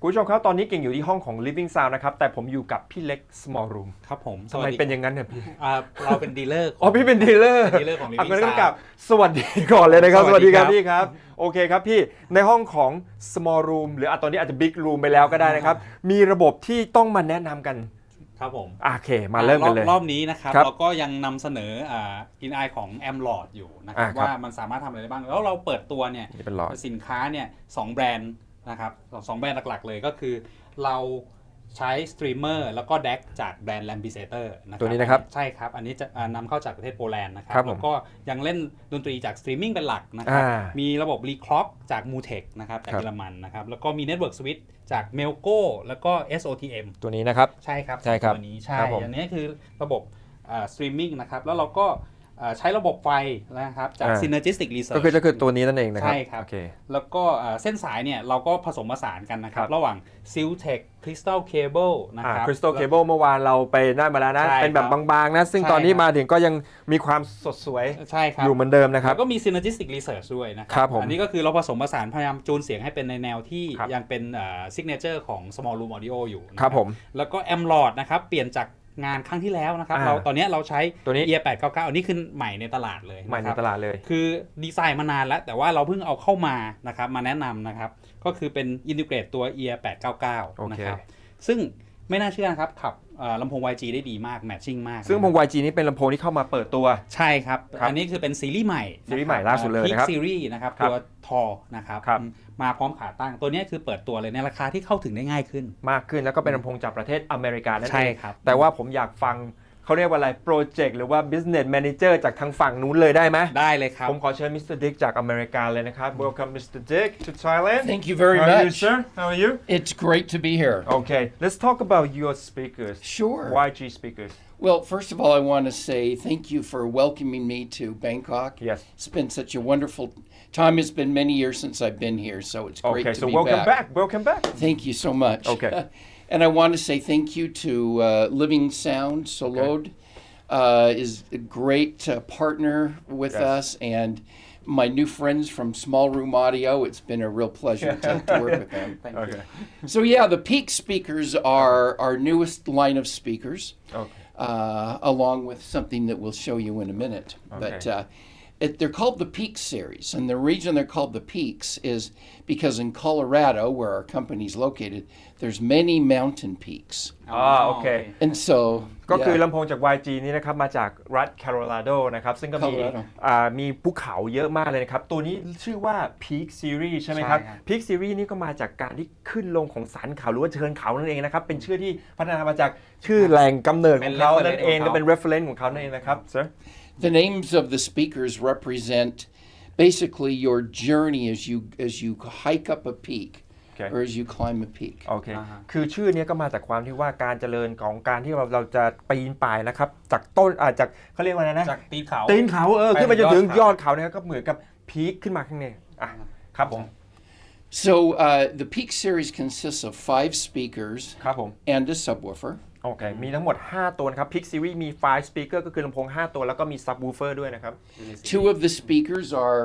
คุณผู้ชมครับตอนนี้เก่งอยู่ที่ห้องของ Livingsound นะครับแต่ผมอยู่กับพี่เล็ก Small Room ครับผมทำไมเป็นอย่างนั้นเนี่ยพี่เราเป็นดีลเลอร์อ๋อพี่เป็นดีลเลอร์ของ Livingsound กับสวัสดีก่อนเลยนะครับสวัสดีครับพี่ครับโอเคครับพี่ในห้องของ Small Room หรือตอนนี้อาจจะ Big Room ไปแล้วก็ได้นะครับมีระบบที่ต้องมาแนะนำกันครับผมโอเคมาเริ่มกันเลยรอบนี้นะครับเราก็ยังนำเสนออินไอของแอมลอดอยู่นะครับว่ามันสามารถทำอะไรได้บ้างแล้วเราเปิดตัวเนี่ยสินค้าเนี่ย2แบรนด์นะครับ2แบรนด์หลักๆเลยก็คือเราใช้สตรีมเมอร์แล้วก็แดกจากแบรนด์ Lambisator นะครับตัวนี้นะครับใช่ครับอันนี้จะนำเข้าจากประเทศโปแลนด์นะครับแล้วก็ยังเล่นดนตรีจากสตรีมมิ่งเป็นหลักนะครับมีระบบรีคล็อกจาก MUTEC นะครับจากเยอรมันนะครับแล้วก็มี Network Switch จาก Melco แล้วก็ SOTM ตัวนี้นะครับใช่ครับตัวนี้ใช่อันนี้คือระบบสตรีมมิ่งนะครับแล้วเราก็ใช้ระบบไฟนะครับจาก Synergistic Research ก็คือตัวนี้นั่นเองนะครับใช่ครับแล้วก็เส้นสายเนี่ยเราก็ผสมผสานกันนะครับระหว่าง Siltech Crystal Cable นะครับ Crystal Cable เมื่อวานเราไปได้มาแล้วนะเป็นแบบบางๆนะซึ่งตอนนี้มาถึงก็ยังมีความสดสวยอยู่เหมือนเดิมนะครับแล้วก็มี Synergistic Research ด้วยนะครับอันนี้ก็คือเราผสมผสานพยายามจูนเสียงให้เป็นในแนวที่ยังเป็นSignature ของ Small Room Audio อยู่ครับผมแล้วก็ Amlord นะครับเปลี่ยนจากงานครั้งที่แล้วนะครับตอนนี้เราใช้ตัวนี้ Ear 899อันนี้คือใหม่ในตลาดเลยใหม่ในตลาดเลยคือดีไซน์มานานแล้วแต่ว่าเราเพิ่งเอาเข้ามานะครับมาแนะนำนะครับก็คือเป็นอินทิเกรตตัว Ear 899นะครับซึ่งไม่น่าเชื่อนะครับขับลำโพง YG ได้ดีมากแมทชิ่งมากซึ่งลำโพง YG นี้เป็นลำโพงที่เข้ามาเปิดตัวใช่ครับอันนี้คือเป็นซีรีส์ใหม่ล่าสุดเลยนะครับซีรีส์นะครับตัวทอนะครับมาพร้อมขาตั้งตัวนี้คือเปิดตัวเลยในราคาที่เข้าถึงได้ง่ายขึ้นมากขึ้นแล้วก็เป็นลำโพงจากประเทศอเมริกานั่นเองใช่ครับแต่ว่าผมอยากฟังเขาเรียกว่าอะไรโปรเจกต์หรือว่า business manager จากทางฝั่งนู้นเลยได้ไหมได้เลยครับผมขอเชิญมิสเตอร์ดิ๊กจากอเมริกาเลยนะครับ Welcome Mr. Dick to Thailand Thank you very much How are you sir How are you It's great to be here Okay let's talk about your speakers Sure YG speakers Well first of all I want to say thank you for welcoming me to Bangkok Yes It's been such a wonderful time It's been many years since I've been here so it's great to be back Welcome back Thank you so much Okay And I want to say thank you to Livingsound Solod is a great partner with us and my new friends from Small Room Audio it's been a real pleasure to work with them Thank you So yeah the Peak speakers are our newest line of speakers along with something that we'll show you in a minute but they're called the Peak series and the reason they're called the Peaks is because in Colorado where our company is located there's many mountain peaks okay and so ก็คือลำโพงจาก YG นี้นะครับมาจากรัฐโคโลราโดนะครับซึ่งก็มีภูเขาเยอะมากเลยนะครับตัวนี้ชื่อว่า Peak Series ใช่ไหมครับ Peak Series นี่ก็มาจากการที่ขึ้นลงของสันเขาหรือว่าเชิงเขานั่นเองนะครับเป็นชื่อที่พัฒนามาจากชื่อแหล่งกำเนิดของเขานั่นเองก็เป็น reference ของเขานั่นเองนะครับ sir The names of the speakers represent basically your journey as you hike up a peak or as you climb a peak โอเคคือชื่อนี้ก็มาจากความที่ว่าการเจริญของการที่เราจะปีนป่ายนะครับจากต้นจากเขาเรียกว่าอะไรนะจากตีนเขาขึ้นไปจนถึงยอดเขานะครับก็เหมือนกับพีคขึ้นมาข้างในครับผม So the Peak series consists of 5 speakers ครับผม and a subwooferโอเคมีทั้งหมด5ตัวนะครับ Peak Series มี5 speaker ก็คือลำโพง5ตัวแล้วก็มี subwoofer ด้วยนะครับ Two of the speakers are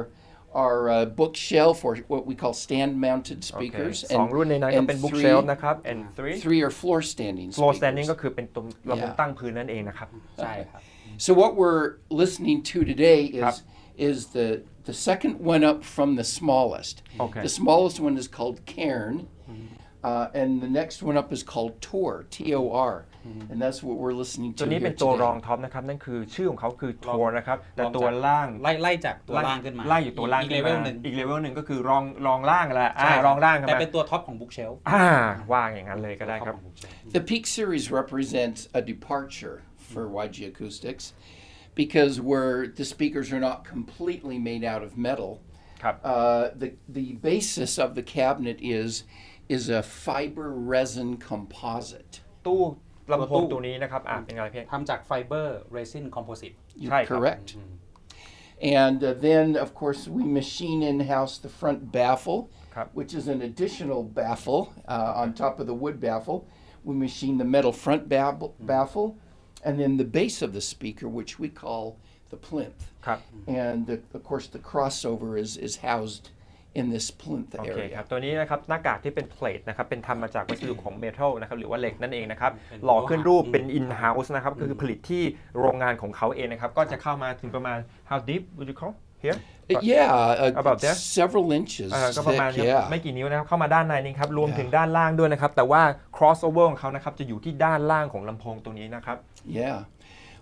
bookshelf or what we call stand-mounted speakers สองรุ่นในนั้นก็เป็น bookshelf นะครับ and three are floor standing floor standing ก็คือเป็นตัวลำโพงตั้งพื้นนั่นเองนะครับใช่ครับ So what we're listening to today is the second one up from the smallest The smallest one is called Cairn and the next one up is called Tor T-O-R and that's what we're listening to ตัวนี้เป็นตัวรองท็อปนะครับนั่นคือชื่อของเขาคือ Tor นะครับแต่ตัวล่างไล่จากตัวล่างขึ้นมาไล่อยู่ตัวล่างอีกเลเวลหนึ่งก็คือรองล่างแหละรองล่างแต่เป็นตัวท็อปของ Bookshelf ว่างอย่างนั้นเลยก็ได้ครับ The Peak series represents a departure for YG Acoustics because the speakers are not completely made out of metal the basis of the cabinet is a fiber resin composite ตู้ลำโพงตัวนี้นะครับเป็นอะไรพี่ทำจากไฟเบอร์เรซินคอมโพสิตใช่ครับ correct and then of course we machine in-house the front baffle which is an additional baffle on top of the wood baffle we machine the metal front baffle and then the base of the speaker which we call the plinth and of course the crossover is housed in this plinth โอเคค area. รับตัวนี้นะครับหน้ากากที่เป็นเพลทนะครับเป็นทำมาจากวัสดุของเมทัลนะครับหรือว่าเหล็กนั่นเองนะครับหล่อขึ้นรูปเป็น in house นะครับก็คือผลิตที่โรงงานของเขาเองนะครับก็จะเข้ามาถึงประมาณ how deep would you call here about there several inches ก็ประมาณ thick, yeah. ไม่กี่นิ้วนะครับเข้ามาด้านในนี้ครับรวมถึงด้านล่างด้วยนะครับแต่ว่า crossover ของเขานะครับจะอยู่ที่ด้านล่างของลำโพงตัวนี้นะครับ Yeah.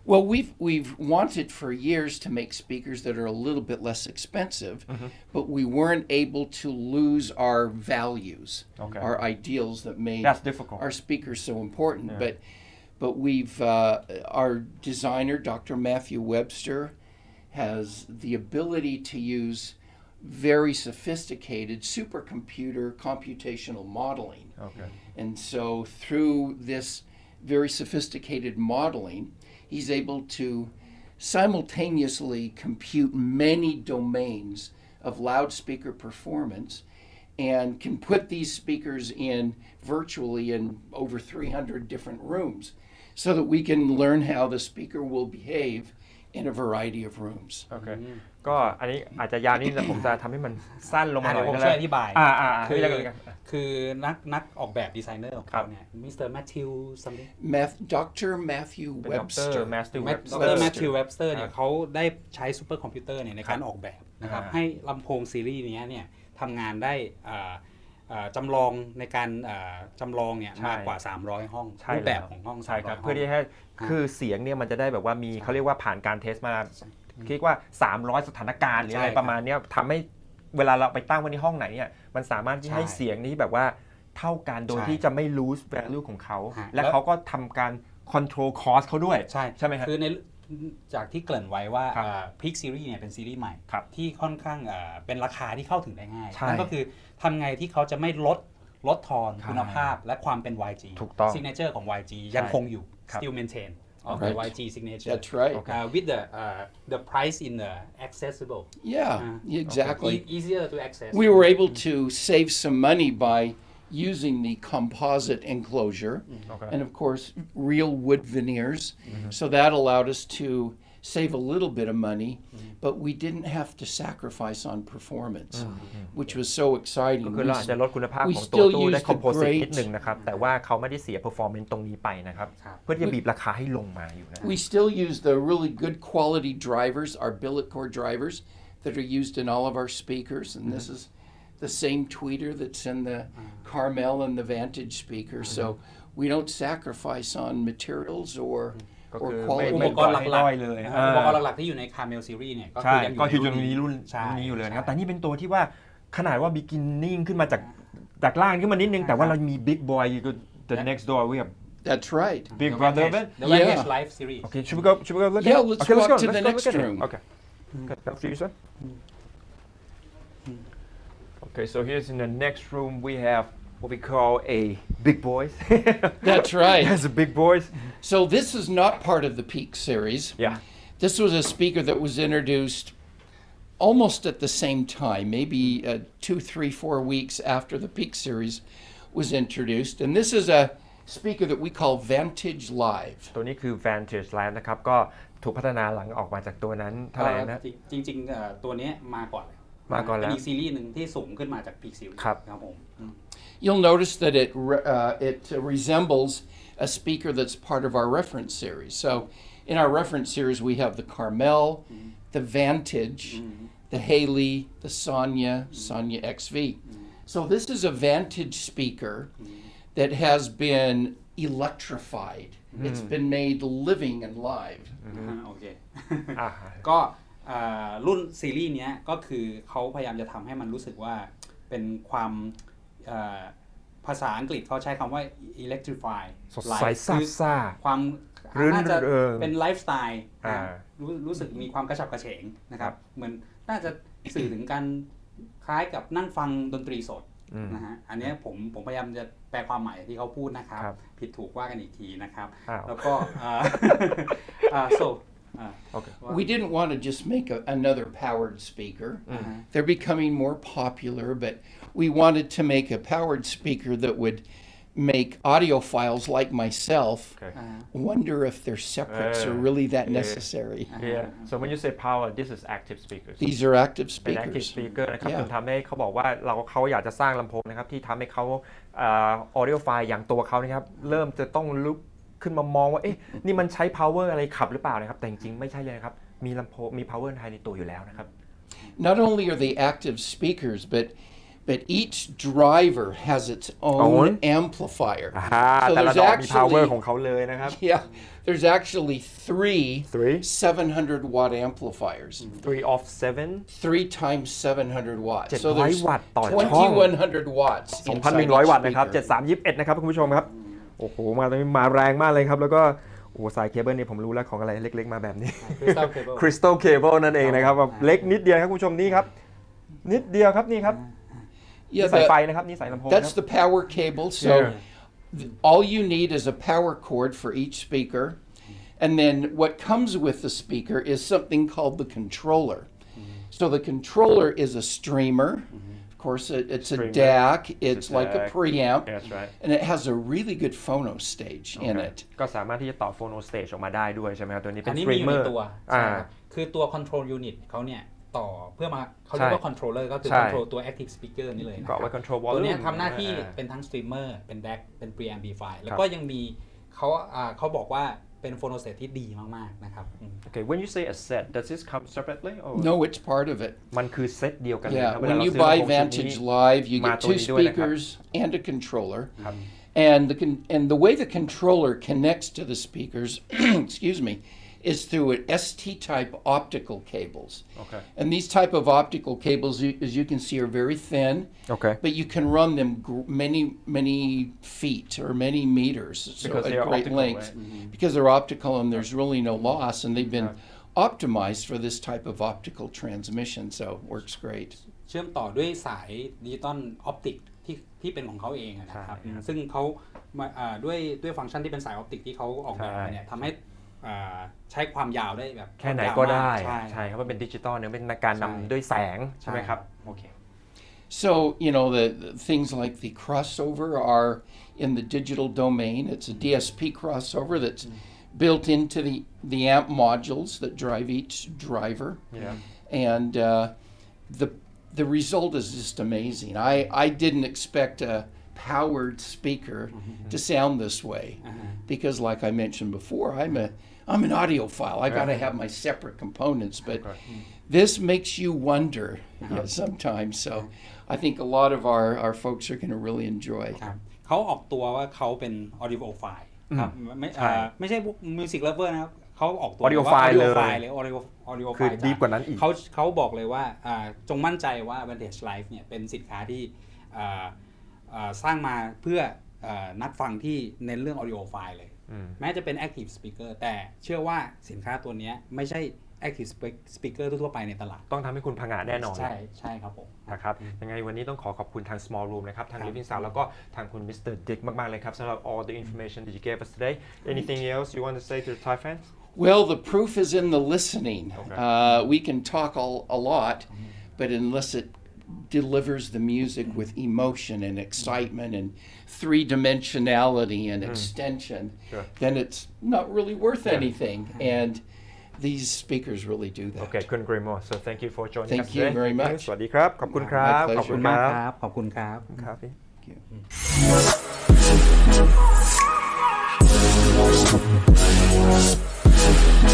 Well, we've wanted for years to make speakers that are a little bit less expensive, but we weren't able to lose our values, our ideals that made That's difficult. our speakers so important. But we've our designer, Dr. Matthew Webster, has the ability to use very sophisticated supercomputer computational modeling. And so through this very sophisticated modeling, he's able to simultaneously compute many domains of loudspeaker performance and can put these speakers in virtually in over 300 different rooms so that we can learn how the speaker will behave in a variety of rooms. โอเคก็อันนี้อาจจะยาวนิดนึงผมจะทำให้มันสั้นลงมาหน่อย ผมช่วยอธิบายคือนักออกแบบดีไซเนอร์ของเขาเนี่ยมิสเตอร์แมทธิวซัมติง Dr. Matthew Webster ดรแมทธิวเว็บสเตอร์เนี่ยเขาได้ใช้ซูเปอร์คอมพิวเตอร์เนี่ยในการออกแบบนะครับให้ลำโพงซีรีส์นี้เนี่ยทำงานได้จำลองในการจำลองเนี่ยมากกว่า300ห้องรูปแบบของห้องใช่ครับเพื่อที่ให้คือเสียงเนี่ยมันจะได้แบบว่ามีเขาเรียกว่าผ่านการเทสมาคิดว่า300สถานการณ์หรืออะไรประมาณนี้ทำให้เวลาเราไปตั้งไว้ในห้องไหนเนี่ยมันสามารถที่ให้เสียงนี้แบบว่าเท่ากันโดยที่จะไม่ lose value ของเขาและเขาก็ทำการ control cost เขาด้วยใช่ไหมครับคือในจากที่เกริ่นไว้ว่า Peak Series เนี่ยเป็นซีรีส์ใหม่ที่ค่อนข้างเป็นราคาที่เข้าถึงได้ง่ายนั่นก็คือทำไงที่เขาจะไม่ลดทอนคุณภาพและความเป็น YG Signature ของ YG ยังคงอยู่ still maintain of the YG signature. That's right. With the price in the accessible. Yeah, exactly. Easier to access. We were able to save some money by using the composite enclosure and of course real wood veneers. So that allowed us to save a little bit of money, but we didn't have to sacrifice on performance, which was so exciting. ก็คือเราอาจจะลดคุณภาพของตัวตู้ได้ composite นิดนึงนะครับแต่ว่าเขาไม่ได้เสีย performance ตรงนี้ไปนะครับเพื่อที่จะบีบราคาให้ลงมาอยู่นะ We still use the really good quality drivers, our billet core drivers that are used in all of our speakers, and this is the same tweeter that's in the Carmel and the Vantage speakers. So we don't sacrifice on materials or quality. อุปกรณ์หลักๆที่อยู่ใน Carmel Series เนี่ยก็คือจะมีรุ่นนี้อยู่เลยนะครับแต่นี่เป็นตัวที่ว่าขนาดว่า beginning ขึ้นมาจากล่างขึ้นมานิดนึงแต่ว่าเรามี big boy the next door we have That's right. Big brother of it. The Vantage Live Series. Okay, should we go look at it? Yeah, let's walk to the next room. Okay. After you, sir. Okay, so here's in the next room we have what we call a big boys. That's right. That's a big boys. So this is not part of the Peak series. Yeah. This was a speaker that was introduced almost at the same time, maybe 2, 3, 4 weeks after the Peak series was introduced. And this is a speaker that we call Vantage Live. ตัวนี้คือ Vantage Live นะครับก็ถูกพัฒนาหลังออกมาจากตัวนั้นเท่าไหร่นะจริงๆตัวนี้มาก่อนแล้วเป็นอีกซีรีส์หนึ่งที่สูงขึ้นมาจาก Peak Series ครับผม You'll notice that it resembles a speaker that's part of our reference series. So in our reference series we have the Carmel, the Vantage, the Haley, the Sonya XV. So this is a Vantage speaker that has been electrified. It's been made living and live. โอเคก็รุ่นซีรีส์นี้ก็คือเขาพยายามจะทำให้มันรู้สึกว่าเป็นความภาษาอังกฤษเขาใช้คำว่า electrify สดใสซาบซ่าความน่าจะเป็นไลฟ์สไตล์รู้สึกมีความกระฉับกระเฉงนะครับเหมือนน่าจะสื่อถึงการคล้ายกับนั่งฟังดนตรีสดนะฮะอันนี้ผมพยายามจะแปลความหมายที่เขาพูดนะครับผิดถูกว่ากันอีกทีนะครับแล้วก็We didn't want to just make another powered speaker. They're becoming more popular, but we wanted to make a powered speaker that would make audiophiles like myself wonder if their separates are really that necessary. Yeah. So when you say power, this is active speakers. These are active เป็น active speakers. speaker นะครับจนทำให้เขาบอกว่าเขาอยากจะสร้างลำโพงนะครับที่ทำให้เขาaudiophile อย่างตัวเขานะครับเริ่มจะต้องลุกขึ้นมามองว่าเอ๊ะนี่มันใช้ power อะไรขับหรือเปล่านะครับแต่จริงๆไม่ใช่เลยนะครับมีลำโพงมี power ภายในตัวอยู่แล้วนะครับ Not only are they active speakers, but each driver has its own amplifier. แต่ละดอกมี power ของเขาเลยนะครับ Yeah, there's actually three 700-watt amplifiers. 3 of 7 3 times 700 watts. So 700 there's วัตต์ต่อช่อง 2100 watts. 2,100 วัตต์นะครับ speaker. 7321นะครับคุณผู้ชมครับโอ้โหมาตรงนี้มาแรงมากเลยครับแล้วก็โอ้สายเคเบิลนี่ผมรู้แล้วของอะไรเล็กๆมาแบบนี้ Crystal Cable นั่นเองนะครับแบบเล็กนิดเดียวครับคุณผู้ชมนี่ครับนิดเดียวครับนี่ครับ Yeah, สายไฟนะครับนี่สายลำโพง that's the power cable. So all you need is a power cord for each speaker. And then what comes with the speaker is something called the controller. So the controller is a streamer. Of course, it's a DAC. It's like a preamp. That's right. And it has a really good phono stage in it. ก็สามารถที่จะต่อโฟโนสเตจออกมาได้ด้วยใช่ไหมครับตัวนี้เป็ อั น นนี้ สตรี มี ม อยู่ เมอร์ในตัวใช่ครับคือตัว control unit เขาเนี่ยต่อเพื่อมาเขาเรียกว่า controller ก็คือ control ตัว active speaker นี่เลยนะค ก็ รับ ไว้ control ตัว volume เนี้ยทำหน้าที่เป็นทั้ง streamer เป็น DAC เป็น preamplifier แล้วก็ยังมีเขาบอกว่าเป็น phono stage ที่ดีมากๆนะครับ Okay, when you say a set, does this come separately? Or No, it's part of it. มันคือเซตเดียวกันเลย Yeah, ครับ when you buy Vantage Live, you get 2 speakers and a controller. And the way the controller connects to the speakers, excuse me, is through an ST-type optical cables. Okay. And these type of optical cables, as you can see, are very thin. Okay. But you can run them many feet or many meters, so Because at they are great optical, lengths. right? Because they're optical and there's really no loss, and they've been optimized for this type of optical transmission, so it works great. เชื่อมต่อด้วยสายดิจิตอลออปติกที่เป็นของเขาเองนะครับซึ่งเขาด้วยฟังก์ชันที่เป็นสายออปติกที่เขาออกแบบมาเนี่ยทำให้ใช้ความยาวได้แบบแค่ไหนก็ได้ ใช่ ครับมันเป็นดิจิตอลเนี่ยเป็นการนำด้วยแสงใช่ไหมครับโอเค So, the things like the crossover are in the digital domain. It's a DSP crossover that's built into the amp modules that drive each driver. Yeah. And the result is just amazing. I didn't expect a powered speaker to sound this way because, like I mentioned before, I'm an audiophile. I got to have my separate components, but this makes you wonder sometimes. So I think a lot of our folks are going to really enjoy. เขาออกตัวว่าเขาเป็น Audiophile ครับไม่ใช่ Music Lover นะครับเขาออกตัว Audiophile เลย Audiophile คือดีกว่านั้นอีกเขาบอกเลยว่าจงมั่นใจว่า Vantage Live เนี่ยเป็นสินค้าที่สร้างมาเพื่อนักฟังที่เน้นเรื่อง Audiophile เลยแม้จะเป็น Active Speaker แต่เชื่อว่าสินค้าตัวนี้ไม่ใช่ Active Speaker ทั่วไปในตลาดต้องทำให้คุณผงาดแน่นอนใช่ครับผมนะครับยังไงวันนี้ต้องขอบคุณทาง Small Room นะครับทาง Livingsound แล้วก็ทางคุณ Mr. Dick มากๆเลยครับสำหรับ all the information that you gave us today. Anything else you want to say to the Thai fans? Well, the proof is in the listening. We can talk a lot, but unless it delivers the music with emotion and excitement and three-dimensionality and extension, then it's not really worth anything. And these speakers really do that. Okay, couldn't agree more. So thank you for joining us today. Thank you very much. สวัสดีครับขอบคุณครับ ขอบคุณมากครับขอบคุณครับครับพี่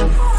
Thank you.